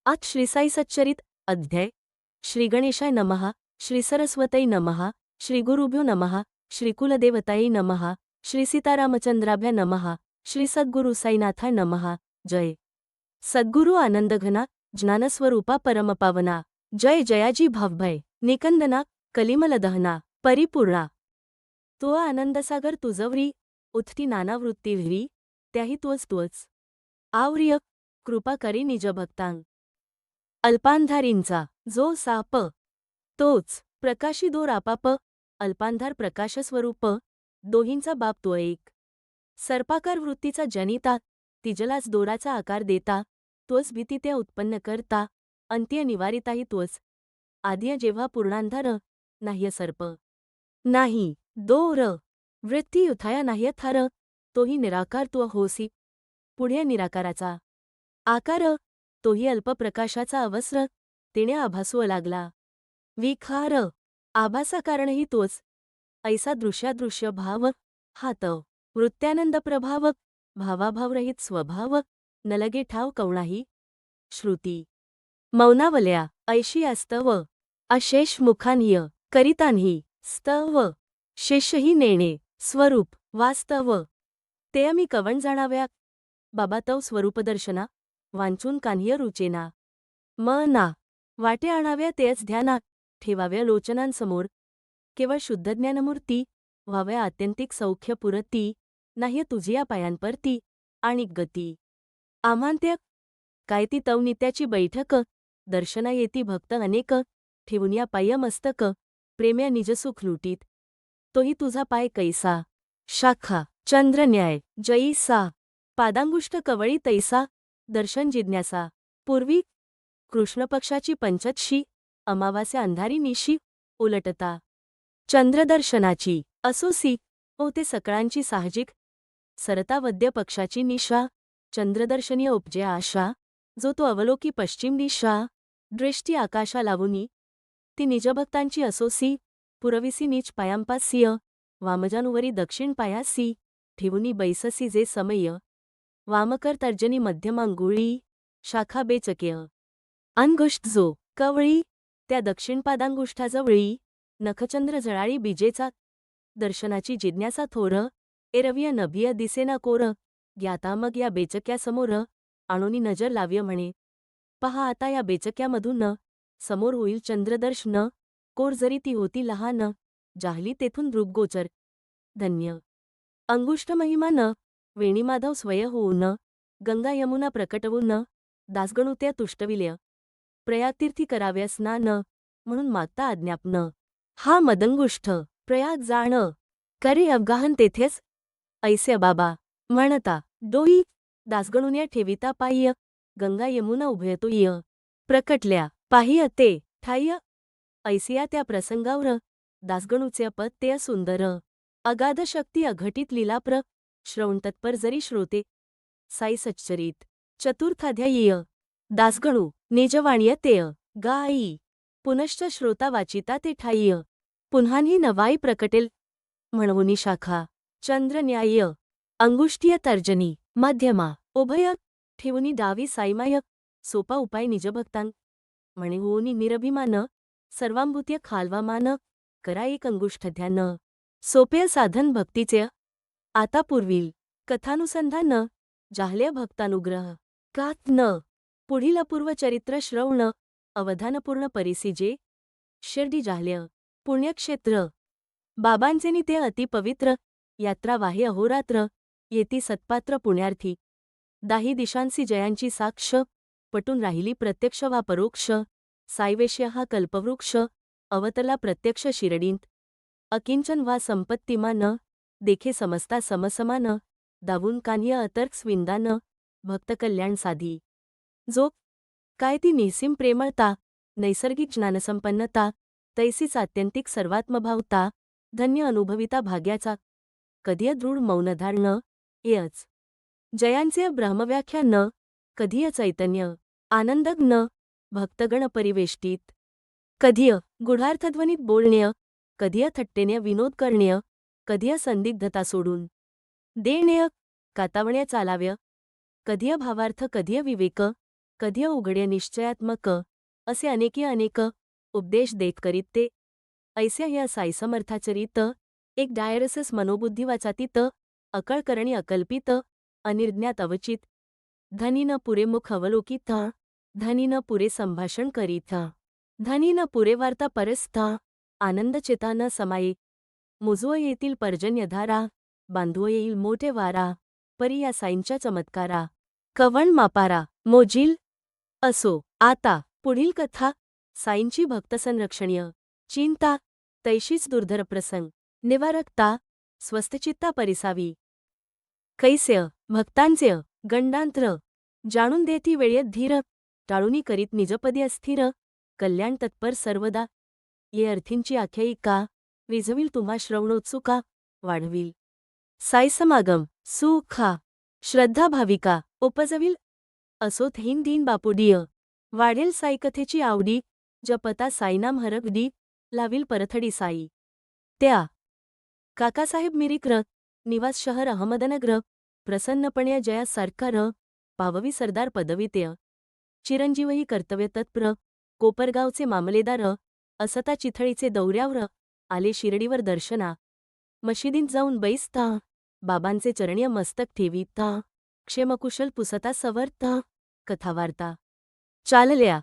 आज श्री साई सच्चरित अध्याय श्री गणेशाय नमः, श्री सरस्वतै नमः, श्री गुरुभ्यो नमः, श्री कुलदेवतायै नमः, श्री सीतारामचंद्राभ्या नमः, श्री सद्गुरु साईनाथाय नमः। जय सद्गुरु आनंदघना ज्ञानस्वरूपा परमपावना, जय जयाजी भावभय निकंदना कलिमलदहना परिपूर्णा। तो आनंदसागर तुझवरी उथती नाना वृत्ती विहिरी, त्याही तोच आवर्य कृपा करी निज भक्तांग। अल्पांधारींचा जो साप तोच प्रकाशी दोर आपाप, अल्पांधार प्रकाशस्वरूप दोहींचा बाप तो एक। सर्पाकार वृत्तीचा जनिता तिजलाच दोराचा आकार देता, तोच भीती त्या उत्पन्न करता, अंत्य निवारिताही तोच। आद्य जेव्हा पूर्णांधार नाह्य सर्प नाही दोर, वृत्ती युथाया नाह्य थार, तोही निराकार तो होसी। पुढे निराकाराचा आकार तोही अल्पप्रकाशाचा अवस्र, तेणे आभासू लागला। विखार आभासाकारणही तोच, ऐसा दृश्यादृश्य भाव हात वृत्त्यानंद प्रभाव, भावाभावरहित स्वभाव न लगे ठाव कवणाही। श्रुती मौनावल्या ऐशी अस्तव, अशेष मुखांह्य करितांही स्तव, शेषही नेणे स्वरूप वास्तव। ते आम्ही कवण जाणाव्या, बाबा तव स्वरूपदर्शना वांचून कान्ह्य रुचेना। मना वाटे आणाव्या तेच ध्याना, ठेवाव्या लोचनांसमोर। केवळ शुद्ध ज्ञानमूर्ती व्हाव्या आत्यंतिक सौख्य पुरती, नाह्य तुझिया पायांपरती आणिक गती। आम्हांत्य काय ती तव नित्याची बैठक, दर्शना येती भक्त अनेक, ठेवून या पाय मस्तक प्रेम्या निजसुख लुटीत। तोही तुझा पाय कैसा शाखा चंद्रन्याय जैसा, पादांगुष्ठ कवळी तैसा दर्शन जिज्ञासा। पूर्वी कृष्णपक्षाची पंचदशी अमावास्या अंधारी निशी उलटता चंद्रदर्शनाची असोसी होते सकळांची साहजिक। सरता वद्य पक्षाची निशा चंद्रदर्शनीय उपजे आशा, जो तो अवलोकी पश्चिम दिशा दृष्टी आकाशा लावुनी। ती निजभक्तांची असोसी पुरविसी नीच पायांपासिय, वामजानुवरी दक्षिण पायासी ठेवुनी बैससी जे समय। वामकर तर्जनी मध्यमांगुळी शाखा बेचकेय, अंगुष्ठ जो कवळी त्या दक्षिण पादांगुष्ठाजवळी, नखचंद्र जळाळी बीजेचा। दर्शनाची जिज्ञासा थोर, एरव्य नभिय दिसेना कोर, ज्ञाता मग या बेचक्यासमोर आणोनी नजर लाव्य म्हणे। पहा आता या बेचक्यामधून समोर होईल चंद्रदर्शन, कोर जरी ती होती लहान, जाहली तेथून दृग्गोचर। धन्य अंगुष्ठ महिमान वेणीमाधव स्वय होऊन, गंगा यमुना प्रकटवून, दासगणू त्या तुष्टविल्या। प्रयागतीर्थी कराव्या स्नान, म्हणून मागता आज्ञापन। हा मदंगुष्ठ प्रयाग जाण, करे अवगाहन तेथेच ऐसे बाबा म्हणता। डोई दासगणून्या ठेविता पाह्य, गंगा यमुना उभयतोय प्रकटल्या पाह्य ते ठाय्य। ऐसिया त्या प्रसंगावर दासगणूचे पद ते सुंदर, अगाध शक्ती अघटित लीलाप्र, श्रवण तत्पर जरी श्रोते। साई सच्चरित चतुर्थाध्यायीय दासगणू निजवाण्य तेय गाई, पुनश्च श्रोता वाचिता ते ठाय्य। पुन्हाही नवाई प्रकटेल म्हणवुनी शाखा चंद्रन्याय अंगुष्ठीय तर्जनी मध्यमा उभय ठेवुनी डावी साईमाय। सोपा उपाय निजभक्तांग म्हणे होऊनी निरभिमान, सर्वांभूत्य खालवामान करा एक अंगुष्ठ ध्यान। सोपे साधन भक्तीचे आता पूर्वील कथानुसंधान, जाहल्या भक्तानुग्रह कात न। पुढील अपूर्व चरित्र श्रवण अवधानपूर्ण परिसिजे। शिर्डी जाहल्या पुण्यक्षेत्र बाबांचेनी ते अतिपवित्र, यात्रा वाहे अहोरात्र येती सत्पात्र पुण्यार्थी। दाही दिशांसी जयांची साक्ष, पटून राहिली प्रत्यक्ष वा परोक्ष। साईवेश्य हा कल्पवृक्ष अवतरला प्रत्यक्ष शिरडींत। अकिंचन वा संपत्तिमान देखे समजता समसमान, दावून कान्ह्य अतर्क स्विंदान भक्तकल्याण साधी। जो काय ती निःसीम प्रेमळता, नैसर्गिक ज्ञानसंपन्नता, तैसीच आत्यंतिक सर्वात्मभावता, धन्य अनुभविता भाग्याचा। कधीय दृढ मौनधारण एच जयांचे ब्रह्मव्याख्यान, कधीय चैतन्य आनंदघ्न भक्तगण परिवेष्टित। कधीय गुढार्थध्वनीत बोलण्य, कधीय थट्टेन्य विनोद करण्य, कधीय संदिग्धता सोडून देण्य कातावण्या चालाव्य। कधीय भावार्थ कधीय विवेक, कधी उघड्य निश्चयात्मक असे अनेक उपदेश देत करीत ते. ऐसे या साई समर्थाचरित एक डायरसस मनोबुद्धी वाचातीत अकळ करणी अकल्पित अनिर्ज्ञात अवचित धनी न पुरे मुख अवलोकित धनी न पुरे संभाषण करीत धनी न पुरे वार्ता परस्थ आनंद चेता न समाये मुजवो येतील पर्जन्यधारा बांधवो येईल मोठे वारा परी या साईंच्या चमत्कारा कवण मापारा मोजील. असो आता पुढील कथा. साईंची भक्तसंरक्षणीय चिंता तैशीच दुर्धर प्रसंग निवारकता स्वस्थचित्ता परिसावी. कैस्य भक्तांचे गंडांत्र जाणून देती वेळेत धीर टाळूनी करीत निजपदी अस्थिर कल्याण तत्पर सर्वदा. ये अर्थींची आख्यायिका रिझवील तुम्हा श्रवणोत्सुका वाढवील. साई समागम सुखा श्रद्धा भाविका उपजवील. असोत हिन दीन बापुडीय वाढेल साई कथेची आवडी जपता साईनाम हरगडी लावील परथडी साई. त्या काकासाहेब मिरिकर निवास शहर अहमदनगर प्रसन्नपणे जया सरकार पाववी सरदार पदवितेय चिरंजीवही कर्तव्य तत्पर कोपरगावचे मामलेदार असता चिथळीचे दौऱ्यावर आले शिर्डीवर दर्शना मशिदीत जाऊन बैसता बाबांचे चरणीय मस्तक ठेवीता क्षेमकुशल पुसता सवर्ता कथावार्ता चालल्या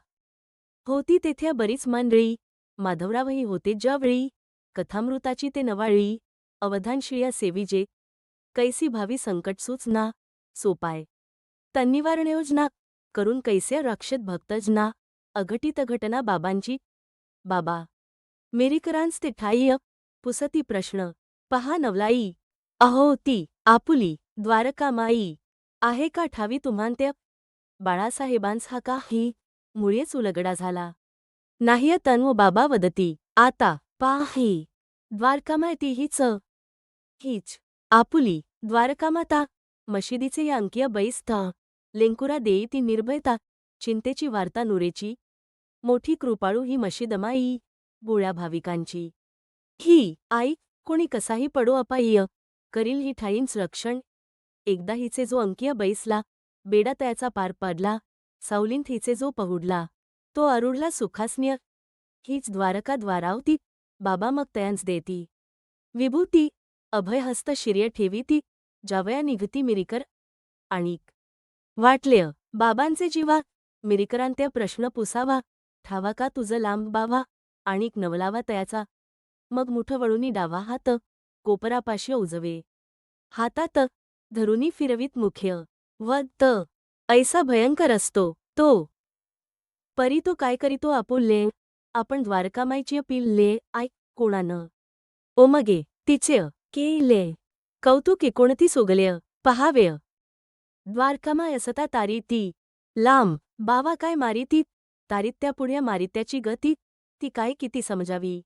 होती तेथे बरीच मंडळी माधवरावही होते ज्यावेळी कथामृताची ते नवाळी अवधानशिळ्या सेविजे कैसी भावी संकट सूचना सोपाय तन्निवारण योजना करून कैसे रक्षित भक्तजना अघटित घटना बाबांची. बाबा मिरिकरांस ते ठाय्य पुसती प्रश्न पहा नवलाई अहो ती आपुली द्वारकामाई आहे का ठावी तुम्हांत्य. बाळासाहेबांस हा काही मुळेच उलगडा झाला नाहीय तन्व बाबा वदती आता पाही द्वारकामाय ती हीच आपुली द्वारकामाता मशिदीचे या अंकीय बैस्था लेंकुरा देई ती निर्भयता चिंतेची वार्ता नुरेची मोठी कृपाळू ही मशिदमाई बुळ्या भाविकांची. ही आई कोणी कसाही पडो अपाय्य करील ही ठाईंच रक्षण. एकदा हिचे जो अंकीय बैसला बेडा तयाचा पार पडला सावलींत हिचे जो पहुडला तो अरुढला सुखासन्य. हीच द्वारका द्वारावती बाबा मग तयांच देती विभूती अभयहस्त शिर्य ठेवीती जावया निघती मिरिकर. आणिक वाटलेय बाबांचे जीवा मिरिकरांत्या प्रश्न पुसावा ठावा का तुझं लांब बावा आणिक नवलावा तयाचा. मग मुठ वळूनी डावा हात कोपरापाशी उजवे हातात धरुनी फिरवीत मुख्य व ऐसा भयंकर असतो तो. परी तो काय करीतो आपुले आपण द्वारकामाईची पिल्ले आय कोणानं ओमगे तिचे केले कौतुक कोणती सोगलेय पहावेय. द्वारकामाय असता तारीती लांब बावा काय मारिती तारित्या पुढ्या मारित्याची गती ती काय किती समजावी.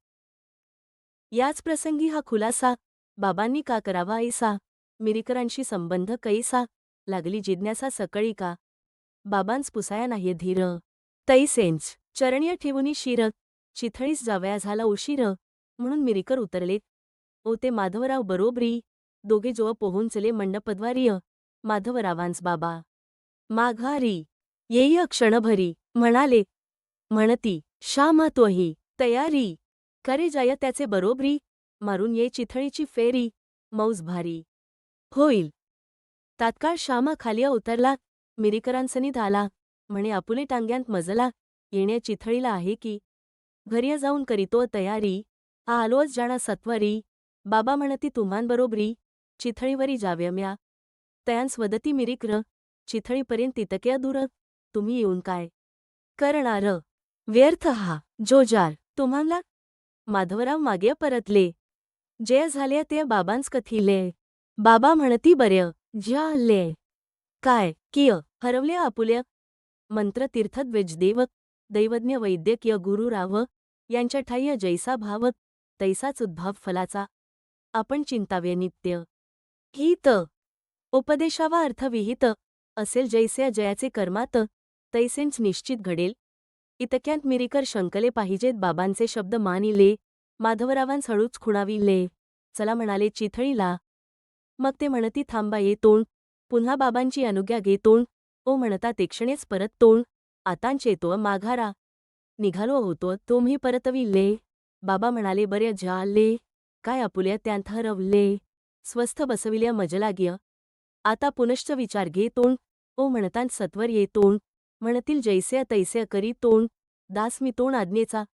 याच प्रसंगी हा खुलासा बाबांनी का करावा ऐसा मिरिकरांशी संबंध कैसा लागली जिज्ञासा सकळी का बाबांस पुसाया नाही धीर. तैसेंच चरणीय ठेवूनी शिर चिथळीस जावया झाला उशीर म्हणून मिरिकर उतरले. ओ ते माधवराव बरोबरी दोघे जोव पोहोचले मंडपद्वारीय माधवरावांस बाबा माघारी येई क्षणभरी म्हणाले म्हणती श्याम तोही तयारी करे जाय त्याचे बरोबरी मारून ये चिथळीची फेरी मौज भारी होईल. तात्काळ श्यामा खाली उतरला मिरिकरांसनीत आला म्हणे आपुले टांग्यांत मजला येण्या चिथळीला आहे की घरी जाऊन करीतो तयारी हा आलोच जाणा सत्वरी. बाबा म्हणती तुम्हांबरोबरी चिथळीवरी जाव्यम्या तयांस वदती मिरिकर चिथळीपर्यंत तितक्या दूर तुम्ही येऊन काय करणार व्यर्थ हा जोजार तुम्हाला. माधवराव मागे परतले जे झाले ते बाबांस कथिले. बाबा म्हणती बर्य ज्याले काय किय हरवले आपुल्या. मंत्रतीर्थद्वेजदेव दैवज्ञ वैद्यकीय गुरुराव यांच्या ठाय्य जैसा भाव तैसाच उद्भाव फलाचा आपण चिंतावे नित्य. हित उपदेशावा अर्थविहित असेल जैसे जयाचे कर्मात तैसेंच निश्चित घडेल. इतक्यांत मिरिकर शंकले पाहिजेत बाबांचे शब्द मानिले. माधवरावांस हळूच खुणाविले चला म्हणाले चिथळीला. मग ते म्हणती थांबा ये तोंड पुन्हा बाबांची अनुज्ञा घे तोंड ओ म्हणता तेक्षणेच परत तोंड आतांच येतो माघारा. निघालो होतो तुम्ही परतविले. बाबा म्हणाले बरे झाले. काय आपुल्या त्यांत हरवले. स्वस्थ बसविल्या मजलाग्य. आता पुनश्च विचार घे तोंड. ओ म्हणतान सत्वर ये तोंड. म्हणतील जैसे तैसे करी तोंड. दास मी तोंड आज्ञेचा.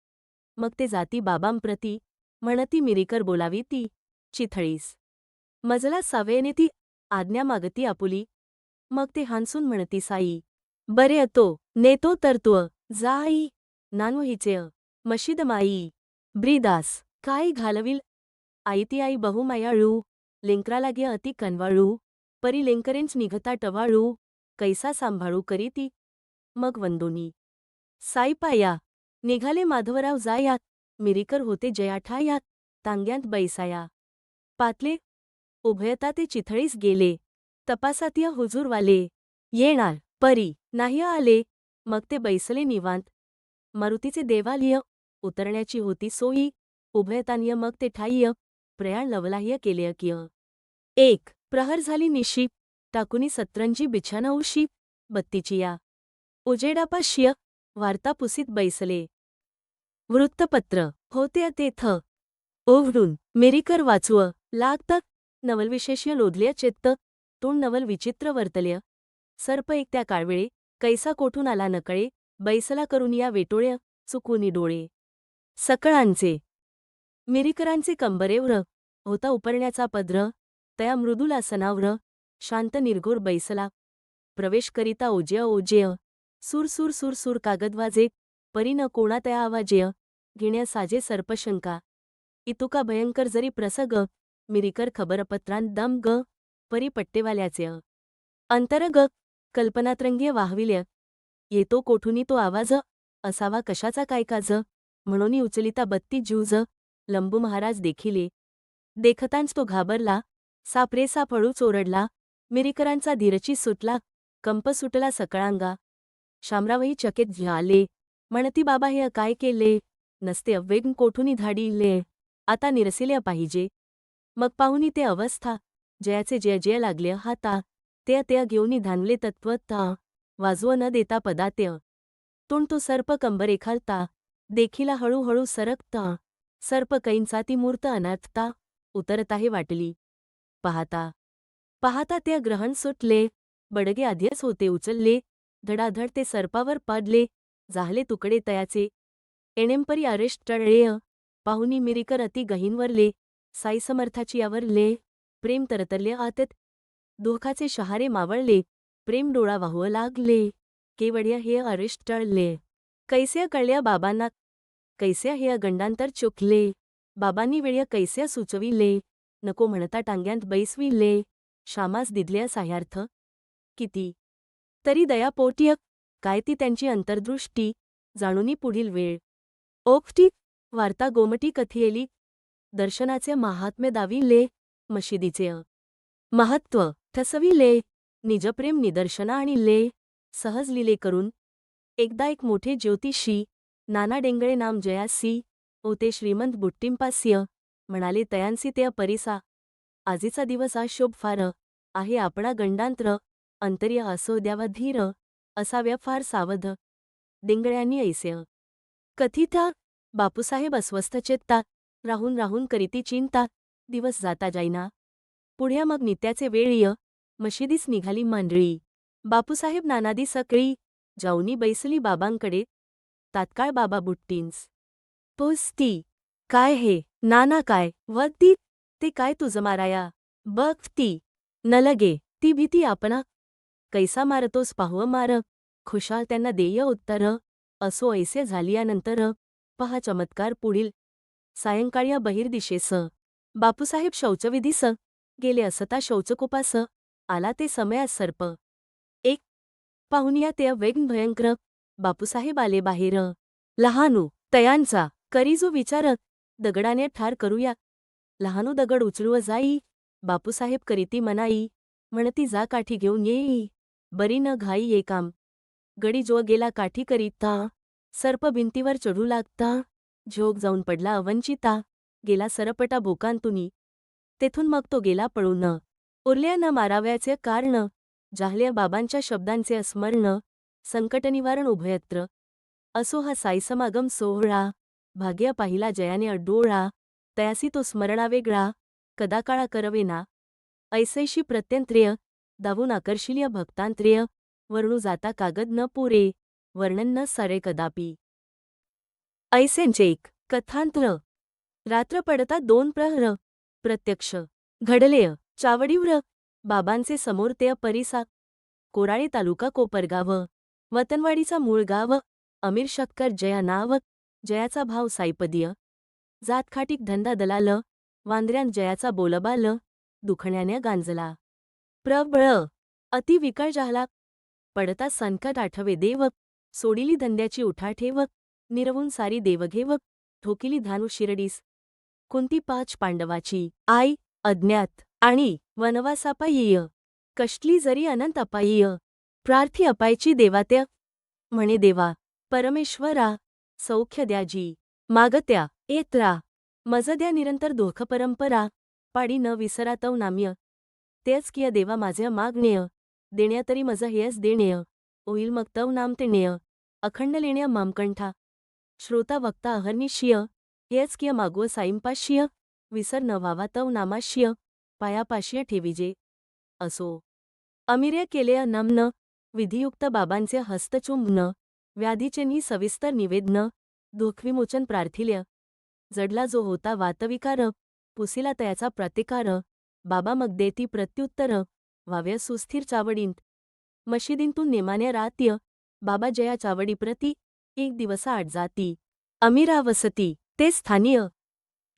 मग ते जाती बाबांप्रती. म्हणती मिरीकर बोलावी ती. चिथळीस. मजला सावेने ती आज्ञा मागती आपुली. मग ते हानसून म्हणती साई. बरे अतो नेतो तर तुअ जाई. नानू हिचे मशीद माई. ब्रीदास काय घालविल. आई ती आई बहुमायाळू. लेंकराला गे अति कनवाळू. परी लेंकरेंच निघता टवाळू. कैसा सांभाळू करी ती. मग वंदोनी साई पाया. निघाले माधवराव जायात. मिरीकर होते जयाठायात. तांग्यांत बैसाया. पातले उभयता ते चिथळीस गेले. तपासातिया हुजूरवाले. येणार परी नाही आले. मग ते बैसले निवांत. मारुतीचे देवालय. उतरण्याची होती सोयी. उभयतानिय मग ते ठाईय. प्रयाण लवलाह्य केलेयकिय. 1 प्रहर झाली निशी. टाकुनी सतरंजी बिछाना उशी. बत्तीचिया उजेडापाशिय. वार्ता पुसीत बैसले. वृत्तपत्र होते तेथ. ओघडून मिरीकर वाचुअ लागत. नवलविशेष्य लोधल्या चेत्त. तोंड नवल विचित्र वर्तल्य. सर्प एक त्या काळवेळे. कैसा कोठून आला नकळे. बैसला करून या वेटोळ्य. चुकूनी डोळे. सकळांचे मिरीकरांचे कंबरेवर. होता उपरण्याचा पद्र. तया मृदुल आसनावर. शांत निर्घोर बैसला. प्रवेश करिता ओजेय ओजेय. सूर सूर सूर सूर कागद वाजे. परी न कोणा तया आवाजेय. घेण्या साजे सर्पशंका. इतुका भयंकर जरी प्रसग. मिरीकर खबरपत्रांत दम ग. परी पट्टेवाल्याचे अंतर ग. कल्पनात्रंगीय वाहविल्य. येतो कोठुनी तो आवाज. असावा कशाचा काय काज. म्हणून उचलिता बत्ती ज्यूज. लंबू महाराज देखिले. देखतांच तो घाबरला. सापरे साप हळूच ओरडला. मिरीकरांचा धीरची सुटला. कंप सुटला सकळांगा. शामरावही चकित झाले. म्हणती बाबा हे काय केले. नसते अव्वेग कोठुनी धाडिले. आता निरसिल्या पाहिजे. मग पाहुनी ते अवस्था. जयाचे जय जय लागले हाता. ते घेऊनी धानले तत्वता. वाजव न देता पदात्य. तोंड तो सर्प कंबरे खालता. देखिला हळूहळू सरकता. सर्प कैंचा ती मूर्त अनर्थता. उतरताहे वाटली. पाहता पाहता त्या ग्रहण सुटले. बडगे आध्यच होते उचलले. धडाधड ते सर्पावर पडले. जाहले तुकडे तयाचे. एणेंपरी अरेस्ट टळलेय. पाहुनी मिरीकर अति गहींवरले. साई समर्थाची यावरले. प्रेम तरतरले आतत. दुःखाचे शहारे मावळले. प्रेम डोळा वाहू लागले. केवढ्या हे अरेस्ट टळले. कैस्या कळल्या बाबांना. कैस्या हे गंडांतर चुकले. बाबांनी वेळ्या कैस्या सुचविले. नको म्हणता टांग्यांत बैसविले. शामास दिदल्या साह्यार्थ. किती तरी दयापोटीय. काय ती त्यांची अंतर्दृष्टी. जाणूनी पुढील वेळ. ओकटी वार्ता गोमटी कथियेली. दर्शनाचे महात्म्य दाविले. मशिदीचे महत्त्व ठसविले. निजप्रेम निदर्शना आणिले. सहज लिले करून. एकदा एक मोठे ज्योतिषी. नाना डेंगळे नाम जयासी. ओते श्रीमंत बुट्टींपास्य. म्हणाले तयांसी त्या परिसा. आजीचा दिवस शोभ फार. आहे आपणा गंडांत्र. अंतर्य असो द्यावा धीर. असाव्या फार सावध. डेंगळ्यांनी ऐस्य कथिता. बापूसाहेब अस्वस्थ चेत्ता. राहून राहून करीती चिंता. दिवस जाता जाईना. पुढ्या मग नित्याचे वेळीय. मशिदीस निघाली मंडळी. बापूसाहेब नानादी सकळी. जाऊनी बैसली बाबांकडे. तात्काळ बाबा बुट्टींस पोचती. काय हे नाना काय वती. ते काय तुझ माराया. बघ ती न लगे. ती भीती आपणा. कैसा मारतोस पाहू मार. खुशाल त्यांना देय उत्तर. असो ऐसे झालियानंतर. पहा चमत्कार पुढील. सायंकाळी बहिर्दिशेस. बापूसाहेब शौचविधीस. गेले असता शौचकूपास. आला ते समयास सर्प. एक पाहुनिया ते वेग भयंकर. बापूसाहेब आले बाहेर. लहानू तयांचा करीजो विचार. दगडाने ठार करूया. लहानू दगड उचलूव जाई. बापूसाहेब करीती मनाई. म्हणती जा काठी घेऊन येई. बरी न घाई ये काम. गडी जो गेला काठी करीता. सर्प भिंतीवर चढू लागता. झोक जाऊन पडला अवंचिता. गेला सरपटा भोकांतुनी. तेथून मग तो गेला पळून. उरल्या न माराव्याचे कारण. जाहल्या बाबांच्या शब्दांचे अस्मरण. संकटनिवारण उभयत्र असो हा साईसमागम सोहळा. भाग्य पाहिला जयाने अडोळा, तयासी तो स्मरणा वेगळा, कदा काळा करवेना. ऐसैशी प्रत्यंत्रेय, दावून आकर्षिलीय भक्तांत्रेय, वर्णू जाता कागद न पुरे, वर्णन न सारे कदापि. ऐसेंचे एक कथांतर. रात्र पडता 2 प्रहर. प्रत्यक्ष घडलेय चावडीवर बाबांचे समोर ते परिसा. कोराळे तालुका कोपरगाव. वतनवाडीचा मूळ गाव. अमीर शक्कर जया नाव. जयाचा भाव साईपदीय. जातखाटीक धंदा दलाल. वांद्र्यान जयाचा बोलबाल. दुखण्याने गांजला. प्रबळ अति विकळ झाला. पडता संकट आठवे देव. सोडिली धंद्याची उठाठेव. निरवून सारी देवघेव. ठोकिली धानू शिरडीस. कुंती 5 पांडवाची आई. अज्ञात आणि वनवासापायीय. कष्टली जरी अनंत अपायीय. प्रार्थी अपायची देवात्य. म्हणे देवा परमेश्वरा, सौख्य द्याजी. मागत्या येत्रा. मज द्या निरंतर दोख परंपरा. पाडी न विसरा तव नाम्य. तेच किय देवा माझे मागणेय. देण्या तरी मज हेच देणेय. होईल मग तव नाम ते नेय. अखंड लेण्या मामकंठा. श्रोता वक्ता अहर्निशिय. हेच किय मागव साईंपाशिय. विसर न व्हावा तव नामाशिय. पायापाशिय ठेविजे. असो अमिर्य केलेय नमन. विधियुक्त बाबांचे हस्तचुंबन. व्याधीचेनी सविस्तर निवेदन. दुःखविमोचन प्रार्थिल्य. जडला जो होता वातविकार. पुसिला तयाचा प्रतिकार. बाबा मग देती प्रत्युत्तर. व्हाव्य सुस्थिर चावडींत. मशिदींतून नेमान्या रात्य. बाबा जया चावडी प्रती. एक दिवसा आठ जाती. अमीरा वसती ते स्थानीय.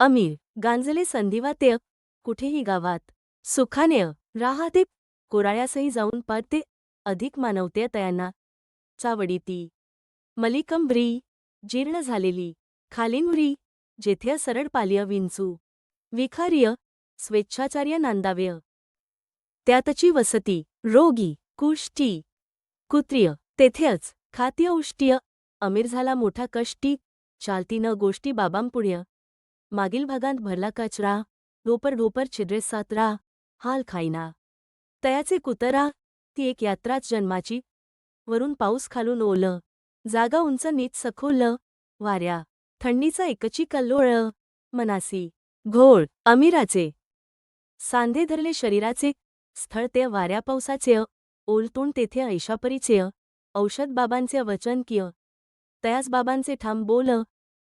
अमीर गांजले संधिवातेय. कुठेही गावात सुखानेय राहते. कोराळ्यासही जाऊन पारते. अधिक मानवते तयांना. चावडी ती मलिकंभ्री. जीर्ण झालेली खालींवरी. जेथे सरळ पालिय विंचू. विखार्य स्वेच्छाचार्य नांदावेय. त्यातची वसती रोगी कुष्टी कुत्रिय. तेथेच खात्य उष्टीय. अमीर झाला मोठा कष्टी. चालती न गोष्टी बाबांपुढ्य. मागील भागांत भरला कचरा. ढोपर ढोपर छिद्रे सातरा. हाल खाईना तयाचे कुतरा. ती एक यात्राच जन्माची. वरून पाऊस खालून ओलं. जागा उंच नीच सखोल. वाऱ्या थंडीचा एकची कल्लोळ. मनासी घोळ. अमीराचे सांधे धरले शरीराचे. स्थळ ते वाऱ्या पावसाचे. ओलतोंड तेथे ऐशापरीचेय. औषध बाबांचे वचन किय. तयास बाबांचे ठाम बोल.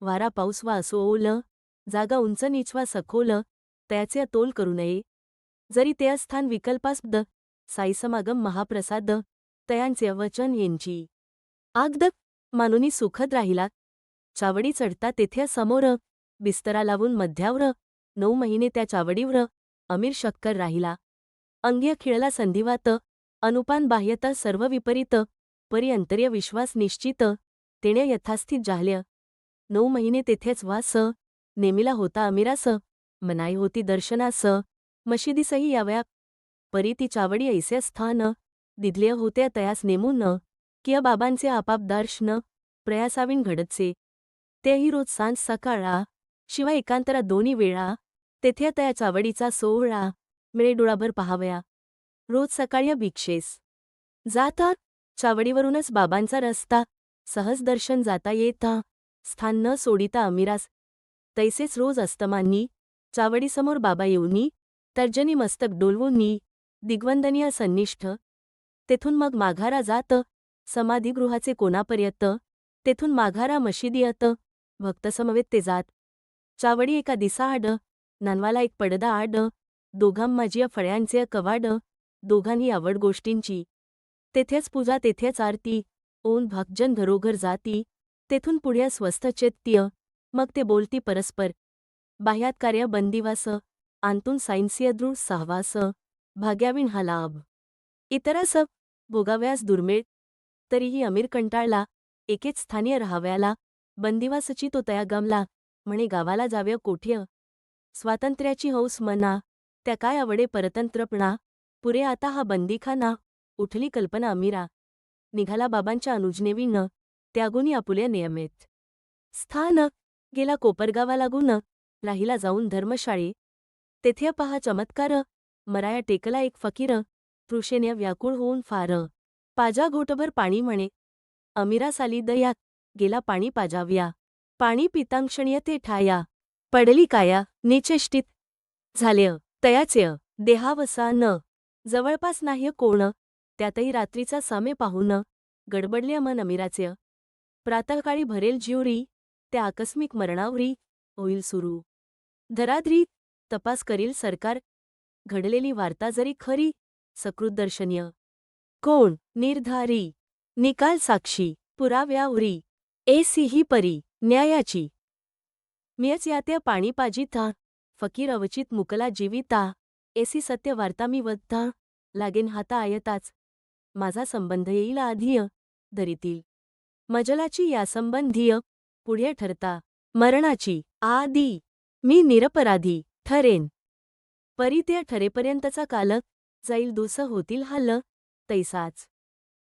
वारा पाऊस वा असो ओल. जागा उंच नीच वा सखोल. तयाचे तोल करू नये. जरी ते स्थान विकल्पास्पद. साईसमागम महाप्रसाद. तयांचे वचन यांची आगद मानुनी सुखद राहिला. चावडी चढता तेथे समोर. बिस्तरा लावून मध्यावर. 9 महिने त्या चावडीवर. अमीर शक्कर राहिला. अंग्य खिळला संधिवात. अनुपान बाह्यत सर्व विपरीत. परी अंतर्य विश्वास निश्चित. तेणे यथास्थित जाहल्य. 9 महिने तेथेच वास. नेमिला होता अमीरास. मनाई होती दर्शनास. मशिदीसही याव्या. परी ती चावडी ऐसे स्थान. दिधलेय होते तयास नेमून. किय बाबांचे आपाप दर्शन. प्रयासाविण घडतसे. तेही रोज सांज सकाळा. शिवाय एकांतरा 2 वेळा. तेथे तया चावडीचा सोहळा. मिळे डोळाभर पहावया. रोज सकाळी भिक्षेस जाता. चावडीवरूनच बाबांचा रस्ता. सहज दर्शन जाता येता. स्थान न सोडिता अमीरास. तैसेच रोज अस्तमांनी. चावडीसमोर बाबा येऊनी. तर्जनी मस्तक डोलवूनी. दिग्वंदनीय सन्निष्ठ. तेथून मग माघारा जात. समाधिगृहाचे कोणापर्यंत. तेथून माघारा मशिदीयत. भक्तसमवेत ते जात. चावडी एका दिसाआड. नानवाला एक पडदा आड. दोघां माझिया फळ्यांचे कवाड. दोघांही आवड गोष्टींची. तेथेच पूजा तेथेच आरती. ओन भक्तजन घरोघर जाती. तेथून पुढ्या स्वस्थ चेत्य. मग ते बोलती परस्पर. बाह्यात कार्य बंदिवास. आंतून सायन्सीय दृढ सहवास. भाग्याविण हा लाभ इतरास भोगाव्यास दुर्मिळ. तरीही अमीर कंटाळला. एकेच स्थानीय राहाव्याला. बंदिवासची तो तया गमला. म्हणे गावाला जाव्य कोठ्य. स्वातंत्र्याची हौस मना. त्या काय आवडे परतंत्रपणा. पुरे आता हा बंदीखाना. उठली कल्पना अमीरा. निघाला बाबांच्या अनुजनेविण. त्यागुनी आपुल्या नियमित स्थान. गेला कोपरगावा लागून. राहिला जाऊन धर्मशाळे. तेथे पहा चमत्कार. मराया टेकला एक फकीर. तृषेने व्याकुळ होऊन फार. पाजा घोटभर पाणी म्हणे. अमीरास आली दया, गेला पाणी पाजाव्या. पाणी पितांक्षणीय ते ठाया, पडली काया, निचेष्टित झालेय, तयाचेय, देहावसा न. जवळपास नाही कोण, त्यातही रात्रीचा सामे पाहून, गडबडले मन अमीराचे. प्रातःकाळी भरेल ज्युरी, त्या आकस्मिक मरणावरी, होईल सुरू. धराधरी, तपास करील सरकार, घडलेली वार्ता जरी खरी, सकृत दर्शनीय. कोण, निर्धारी, निकाल साक्षी, पुराव्यावरी, एसी ही परी, न्यायाची. मियच यात्या पाणी पाजिता, फकीर अवचित मुकला जीविता, एसी सत्य वार्ता मी वद्धा, लागेन हाता आयताच. माझा संबंध येईल आधीय, धरीतील मजलाची यासंबंधीय, पुढे ठरता, मरणाची, आदी, मी निरपराधी, ठरेन. परी त्या ठरेपर्यंतचा काल, जाईल दुस होतील हाल, तैसाच.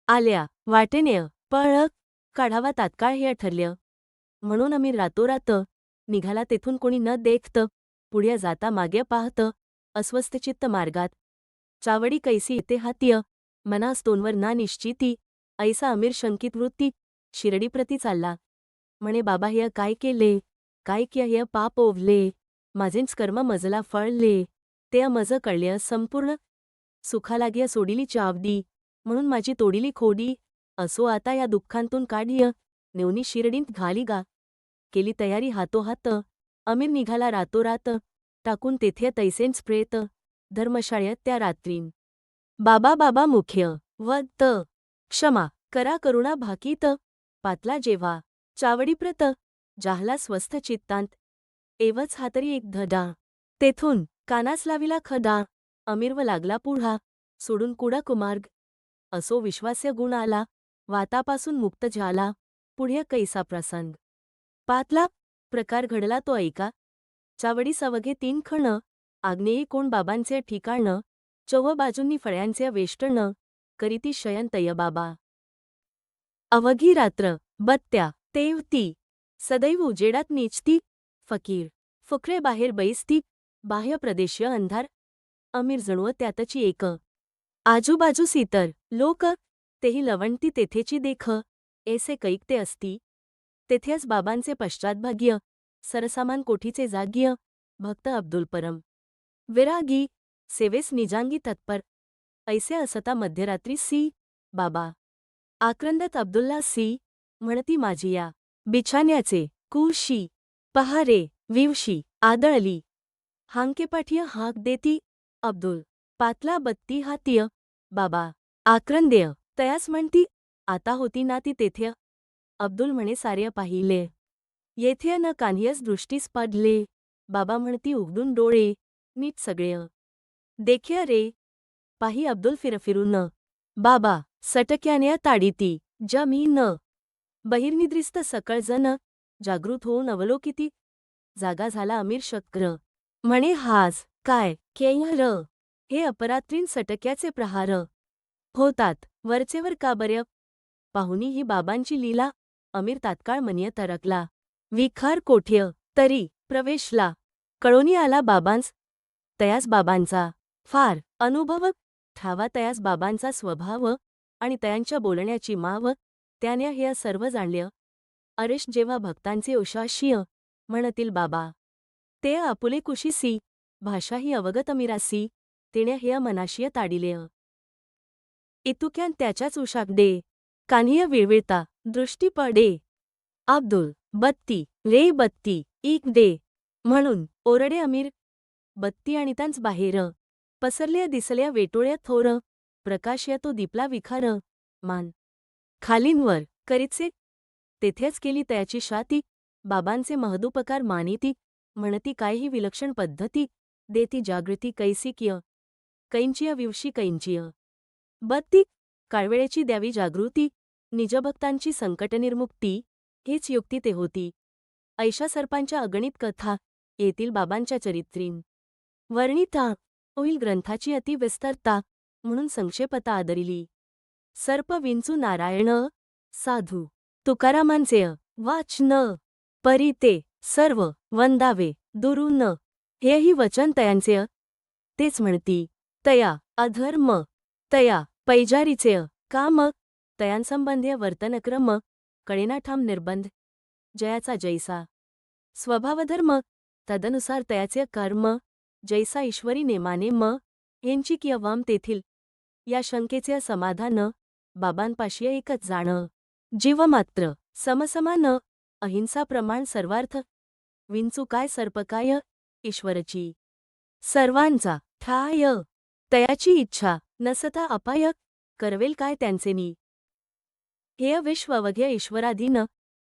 आल्या, वाटेनेय, पळ, काढावा तात्काळ हे ठरल्य. म्हणून आम्ही रातोरात, निघाला तेथून कोणी न देखत, पुढे जाता मागे पाहत, अस्वस्थचित्त मार्गात. चावडी कैसी येते हातीय, मनास तोंवर ना निश्चिती, ऐसा अमीर शंकित वृत्ती, शिरडीप्रती चालला. म्हणे बाबा ह्य काय केले, काय किया ह्य पाप ओवले, माझेच कर्म मजला फळले, ते मज कळले संपूर्ण. सुखा लाग्या सोडिली चावडी, म्हणून माझी तोडिली खोडी, असो आता या दुःखांतून काढिय, नेवनी शिरडीत घाली गा. केली तयारी हातोहात, अमीर निघाला रातोरात, टाकून तेथे तैसेंच प्रेत, धर्मशाळेत त्या रात्रीन. बाबा बाबा मुख्य, वत, क्षमा, करा करुणा भाकीत, पातला जेव्हा, चावडीप्रत, जाहला स्वस्थ चित्तांत. एवच हा तरी एक धडा, तेथून, कानास लाविला खडा, अमीर व लागला पुढा, सोडून कुडा कुमार्ग. असो विश्वास्य गुण आला, वातापासून मुक्त झाला, पुढे कैसा प्रसंग. पातला, प्रकार घडला तो ऐका. चावडी सवघे 3 खण, आग्नेयी कोण बाबांचे ठिकाण, चौह बाजूंनी फळ्यांचे वेष्टण, करीती शयन तय बाबा. अवघी रात्र, बत्त्या, तेवती, सदैव उजेडात नीचती, फकीर, फुकरे बाहेर बैसती, बाह्य प्रदेशीय अंधार. अमीर जणू त्यातची एक. आजूबाजूस इतर, लोक, तेही लवणती तेथेची देख, ऐसे कैकते असती. तेथेच बाबांचे पश्चातभाग्य, सरसामान कोठीचे जाग्य, भक्त अब्दुल परम. विरागी, सेवेस निजांगी तत्पर. ऐसे असता मध्यरात्री सी, बाबा. आक्रंदत अब्दुल्ला सी, म्हणती माझी या, बिछाण्याचे, कुशी, पहारे, विवशी, आदळली. हांकेपाठीय हाक देती, अब्दुल. पातला बत्ती हातीय, बाबा. आक्रंदेय, तयास म्हणती, आता होती ना ती तेथे. अब्दुल म्हणे सार्य पाहिले. येथे न कान्ह्यस दृष्टीस पडले. बाबा म्हणती उघडून डोळे, नीट सगळेय. देख्य रे. पाही अब्दुल फिरफिरून. बाबा, सटक्याने ताडीती, जमीन. बहिर्निद्रिस्त सकळ जन, जागृत होऊन अवलोकिती. जागा झाला अमीर शक्र. म्हणे हाज, काय, केयर. हे अपरात्रीन सटक्याचे प्रहार होतात, वरचेवर का बर्य. पाहुनी ही बाबांची लीला, अमीर तात्काळ मनिय तरकला. विखार कोठ्य, तरी, प्रवेशला. कळोनी आला बाबांस. तयास बाबांचा, फार, अनुभव, ठावा तयास बाबांचा स्वभाव, आणि तयांच्या बोलण्याची माव, त्याने हे सर्व जाणल्य. अरेश जेव्हा भक्तांचे उशाशीय, म्हणतील बाबा. ते आपुले कुशीसी, भाषा ही अवगत अमीरासी, तेणे हे मनाशीय ताडिलेय. इतुक्यान त्याच्याच उशाक दे, कान्हिय विळविळता, दृष्टी पडे. अब्दुल, बत्ती, रे बत्ती, इक दे, म्हणून, ओरडे अमीर. बत्ती आणितांच बाहेर, पसरल्या दिसल्या वेटोळ्या थोर, प्रकाश तो दिपला विखार, मान. खालींवर, करीतसे. तेथेच केली तयाची शाती, बाबांचे महदुपकार मानिती, म्हणती काय ही विलक्षण पद्धती, देती जागृती कैसिकीय. कैंचिय विवशी कैंचिय. बत्ती, काळवेळेची द्यावी जागृती, निजभक्तांची संकटनिर्मुक्ती, हीच युक्ती ते होती. ऐशा सर्पांच्या अगणित कथा, येतील बाबांच्या चरित्रीन. वर्णिता, होईल ग्रंथाची अतिविस्तरता, म्हणून संक्षेपता आदरिली. सर्प विंचू नारायण, साधू, तुकारामांचे वाचन, परिते, सर्व, वंदावे, दुरून, हेही वचन तयांचे. तेच म्हणती, तया, अधर्म, तया, पैजारीचे, काम, तयांसंबंध्य वर्तनक्रम कळेना ठाम निर्बंध जयाचा जैसा स्वभावधर्म तदनुसार तयाचे कर्म जैसा ईश्वरी नेमाने यांची किंवा तेथील या शंकेचे समाधान बाबांपाशी एकच जाण जीवमात्र समसमान अहिंसा प्रमाण सर्वार्थ विंचू काय सर्पकाय ईश्वरची सर्वांचा ठाय तयाची इच्छा नसता अपाय करवेल काय त्यांचेनी हे विश्ववघ्य ईश्वराधीन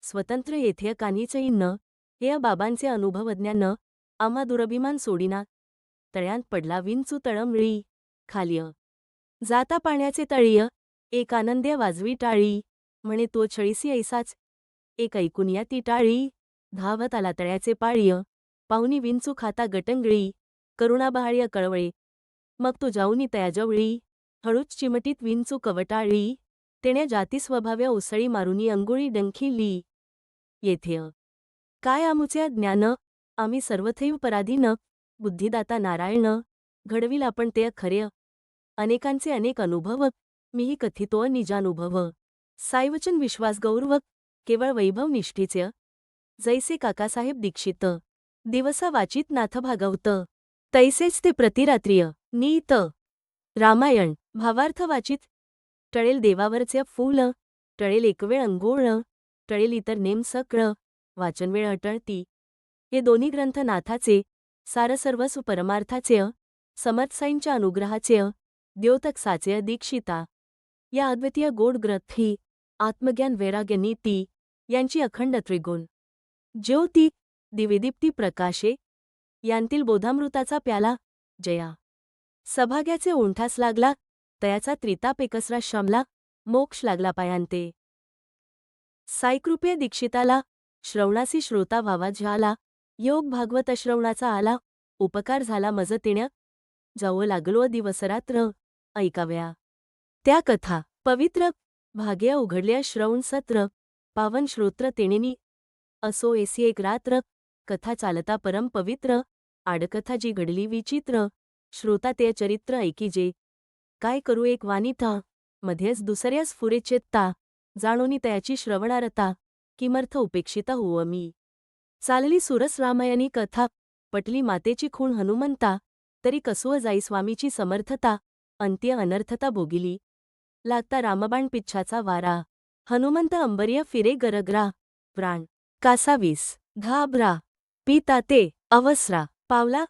स्वतंत्र येथे कानीचही न हे बाबांचे अनुभवज्ञान आम्हा दुरभिमान सोडिना तळ्यांत पडला विंचू तळमळी खाल्य जाता पाण्याचे तळीय एक आनंद्य वाजवी टाळी म्हणे तो छळीसी ऐसाच एक ऐकून या ती टाळी धावत आला तळ्याचे पाळीय पाहुनी विंचू खाता गटंगळी करुणाबहाळ्य कळवळे मग तो जाऊनी तयाजवळी हळूच चिमटीत विंचू कवटाळी तेणे जाती स्वभाव्य उसळी मारुनी अंगुळी डंखिली येथे काय आमुचे ज्ञान आम्ही सर्वथैव पराधीन बुद्धिदाता नारायण घडविल आपण ते खरे अनेकांचे अनेक अनुभव मीही कथितो निजानुभव सायवचन विश्वास गौरव केवळ वैभव निष्ठेचे जैसे काकासाहेब दीक्षित दिवसा वाचित नाथ भागवत तैसेच ते प्रतिरात्रिय नीत रामायण भावार्थ वाचित टळेल देवावरचे फूल टळेल एकवेळ अंघोळ टळेल इतर नेम सकळ वाचनवेळ अटळती हे दोन्ही ग्रंथ नाथाचे सारसर्वस्व परमार्थाचे समर्थसाईंच्या अनुग्रहाचे द्योतकसाचे दीक्षिता या अद्वितीय गोड ग्रंथी आत्मज्ञान वैराग्य नीती यांची अखंड त्रिगुण ज्योती दिव्यदीप्ती प्रकाशे यांतील बोधामृताचा प्याला जया सभाग्याचे ओंठास लागला तयाचा त्रिताप एकसरा शमला मोक्ष लागला पायांते साईकृपे दीक्षिताला श्रवणासी श्रोता व्हावा झाला योग भागवत श्रवणाचा आला उपकार झाला मज तिण्य जावो लागलो दिवसरात्र ऐकाव्या त्या कथा पवित्र भाग्य उघडल्या श्रवण सत्र पावन श्रोत्र तेणेनी असो एसी एक रात्र कथा चालता परम पवित्र आडकथा जी घडली विचित्र श्रोता ते चरित्र ऐकीजे काय करू एक वानिता मध्येच दुसऱ्यास फुरे चेत्ता जाणोनी तयाची श्रवणारता किमर्थ उपेक्षिता हुव मी चालली सुरस रामायणी कथा पटली मातेची खूण हनुमंता तरी कसुव जाई स्वामीची समर्थता अंत्य अनर्थता भोगिली लागता रामबाण पिच्छाचा वारा हनुमंत अंबर्य फिरे गरगरा प्राण कासावीस घाबरा पिता ते अवसरा पावला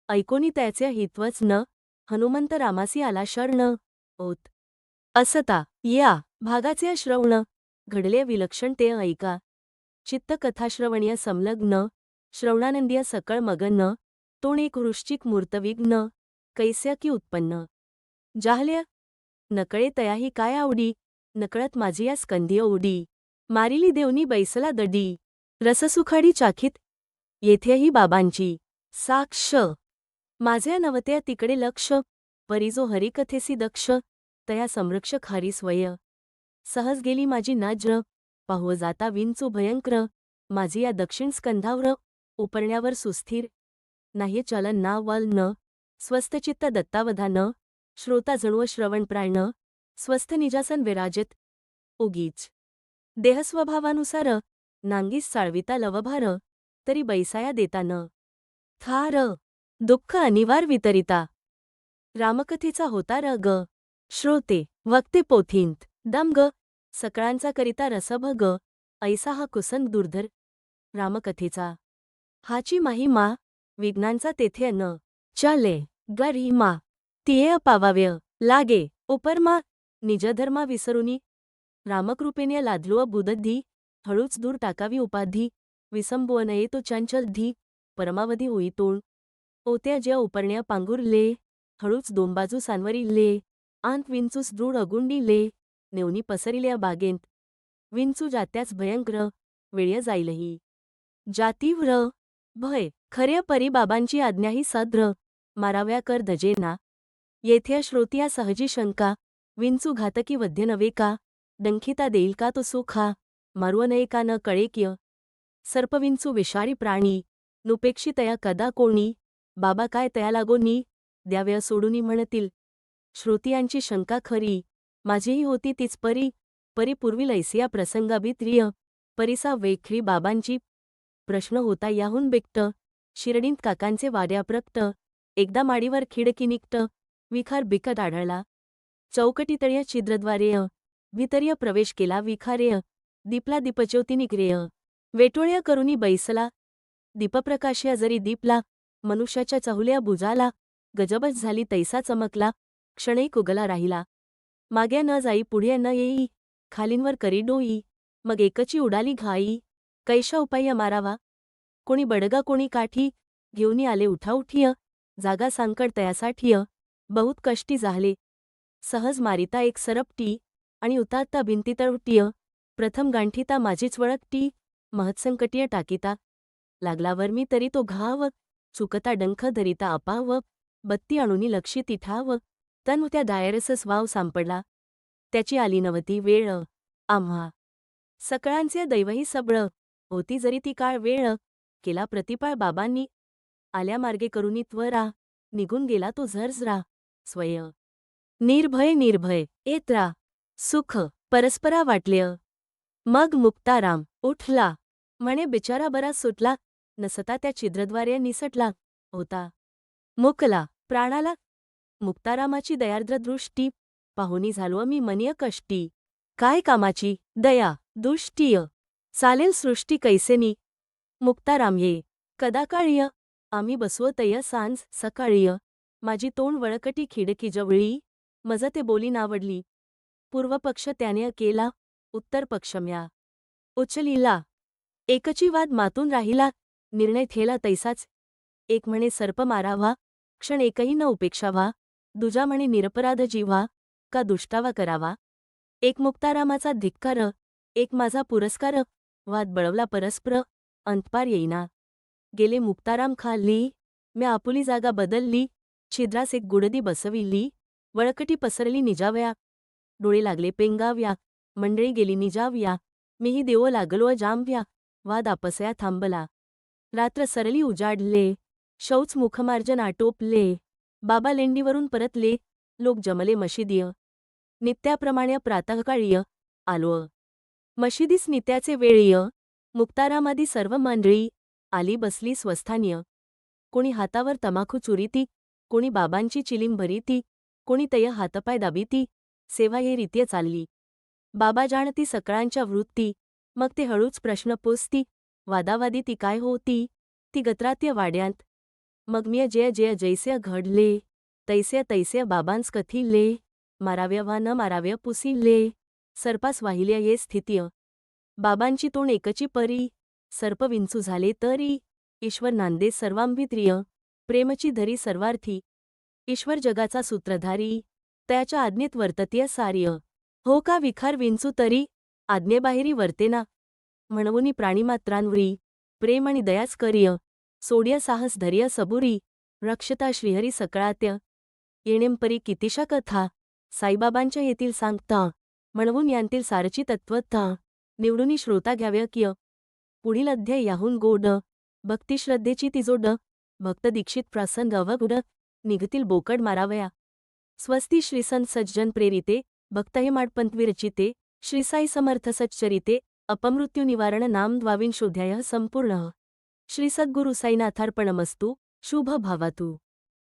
ऐकोनी त्याचे हितवच न हनुमंत रामासी आला शरण ओत असता या भागाचे श्रवण घडले विलक्षण ते ऐका चित्त कथाश्रवणीय संलग्न श्रवणानंदीय सकळ मगन तोण एक वृश्चिक मूर्तविघ्न कैस्य की उत्पन्न जाहल्या नकळे तयाही काय आवडी नकळत माझी या स्कंदीय उडी मारिली देवनी बैसला दडी रससुखाडी चाखीत येथेही बाबांची साक्ष माझ्या नवत्या तिकडे लक्ष परिजो हरिकथेसी दक्ष तया संरक्षक हरिस्वय सहज गेली माझी नज्र पाहू जाता विंचू भयंकर माझी या दक्षिण स्कंधावर उपरण्यावर सुस्थिर नाही चलन ना वल न स्वस्थचित्त दत्तावधान श्रोता जणुव श्रवण प्राण स्वस्थ निजासन विराजत उगीच देहस्वभावानुसार नांगीस चाळविता लवभार तरी बैसाया देता न थार दुःख अनिवार वितरिता रामकथेचा होता रग श्रोते वक्ते पोथींत दम ग सकळांचा करिता रसभग ऐसा हा कुसंग दुर्धर रामकथेचा हाची महिमा विघ्नांचा तेथे न चले गरिमा तिये पावाव्य लागे उपरमा निजधर्मा विसरुनी रामकृपेने लादलुव बुदधी हळूच दूर टाकावी उपाधी विसंबुवनये तो चंचल धी परमावधी होई तोण ओत्या ज्या उपरण्या पांगुरले हळूच दोंबाजू सानवरी ले आंत विंचूस दृढ अगुंडी ले नेवनी पसरिल्या बागेंत विंचू जात्याच भयंकर वेळ्य जाईलही जातीव्र भय खऱ्या परी बाबांची आज्ञाही सद्र माराव्या कर दजेना येथे श्रोतिया सहजी शंका विंचू घातकी वध्य नवे का डंखिता देईल का तो सुखा मारुव नये का न कळेक्य सर्पविंचू विषारी प्राणी नुपेक्षी तया कदा कोणी बाबा काय तया लागोनी द्याव्या सोडूनी म्हणतील श्रोतियांची शंका खरी माझीही होती तीच परी परिपूर्वी लैसिया प्रसंगाभित्रिय परिसा वेखरी बाबांची प्रश्न होता याहून बेक्ट शिरडीत काकांचे वाड्या प्रकट एकदा माडीवर खिडकी निकट विखार बिकट आढळला चौकटीतळ्या छिद्रद्वारेय वितर्य प्रवेश केला विखारेय दीपला दीपज्योती निग्रेय वेटोळ्या करुनी बैसला दीपप्रकाशया जरी दीपला मनुष्याच्या चहुल्या बुजाला गजबज झाली तैसा चमकला क्षणैक उगला राहिला माग्या न जाई पुढे न येई खालींवर करी डोई मग एकची उडाली घाई कैशा उपाय मारावा कोणी बडगा कोणी काठी घेऊनी आले उठाउठीय जागा सांकड तयासाठीय बहुत कष्टी झाले सहज मारिता एक सरपटी आणि उतारता भिंती तळवटीय प्रथम गांठीता माझीच वळकटी महत्संकटीय टाकीता लागलावर मी तरी तो घाव चुकता डंख धरिता अपाव बत्ती आणुनी लक्षी तिठाव तन त्या डायरसस वाव सापडला त्याची आली नवती वेळ आम्हा सकळांचे दैवही सबळ होती जरी ती काळ वेळ केला प्रतिपाळ बाबांनी आल्या मार्गे करुनी त्वरा निघून गेला तो झरझरा स्वय निर्भय निर्भय येत्रा सुख परस्परा वाटलेय मग मुक्ताराम उठला म्हणे बिचारा बरा सुटला नसता त्या छिद्रद्वारे निसटला होता मुकला प्राणाला मुक्तारामाची दयार्द्र दृष्टी पाहुनी झालो मी मनीय कष्टी काय कामाची दया दुष्टीय चालेल सृष्टी कैसेनी मुक्ताराम ये कदाकाळीय आम्ही बसवतय सांज सकाळीय माझी तोंड वळकटी खिडकी जवळी मज ते बोली नावडली पूर्वपक्ष त्याने केला उत्तर पक्ष म्या उचलीला एकची वाद मातून राहिला निर्णय थेला तैसाच एक म्हणे सर्प मारावा क्षण एकही न उपेक्षावा दुजा म्हणे निरपराध जीवा का दुष्टावा करावा एक मुक्तारामाचा धिक्कार एक माझा पुरस्कार वाद बळवला परस्पर अंतपार येईना गेले मुक्ताराम खाल्ली म्या आपुली जागा बदलली छिद्रास एक गुडदी बसविली वळकटी पसरली निजाव्या डोळे लागले पेंगाव्या मंडळी गेली निजाव्या मीही देवो लागलो जामव्या वाद आपसया थांबला रात्र सरली उजाडले शौच मुखमार्जन आटोपले बाबा लेंडीवरून परतले लोक जमले मशिदीय नित्याप्रमाणे प्रातःकाळीय आलो मशिदीस नित्याचे वेळीय मुक्तारामादी सर्व मंडळी आली बसली स्वस्थानीय कोणी हातावर तमाखू चुरीती कोणी बाबांची चिलीम भरीती कोणी तय हातपाय दाबीती सेवा ये रीत्य चालली बाबा जाणती सकळांच्या वृत्ती मग ते हळूच प्रश्न पोसती वादावादी ती काय होती ती गत्रात्य वाड्यांत मग मिय जय जय जैस्य घडले तैस्य तैस्य बाबांस कथिले माराव्य वा न माराव्य पुसिले सर्पास वाहिल्या ये स्थितीय बाबांची तोंड एकची परी सर्प विंचू झाले तरी ईश्वर नांदे सर्वांभित्रिय प्रेमची धरी सर्वार्थी ईश्वर जगाचा सूत्रधारी त्याच्या आज्ञेत वर्ततीय सार्य हो का विखार विंचू तरी आज्ञेबाहेरी वर्तेना म्हणवुनी प्राणीमात्रांवरी प्रेम आणि दयाच करिय सोडिय साहस धैर्य सबुरी रक्षता श्रीहरी सकळात्य येणेंपरी कितीशा कथा साईबाबांच्या येथील सांगता म्हणवून यांतील सारची तत्वता निवडुनी श्रोता घ्याव्या किय पुढील अध्याय याहून गोड भक्तिश्रद्धेची तिजोड भक्त दीक्षित प्रसंग अवगुड निघतील बोकड मारावया स्वस्ती श्रीसंत सज्जन प्रेरिते भक्त हे माडपंत विरचिते श्री साई समर्थ सच्चरिते अपमृत्यू निवारण नाम द्वाविंशोऽध्यायः संपूर्णः श्री सद्गुरु साईनाथार्पणमस्तु शुभ भावातु।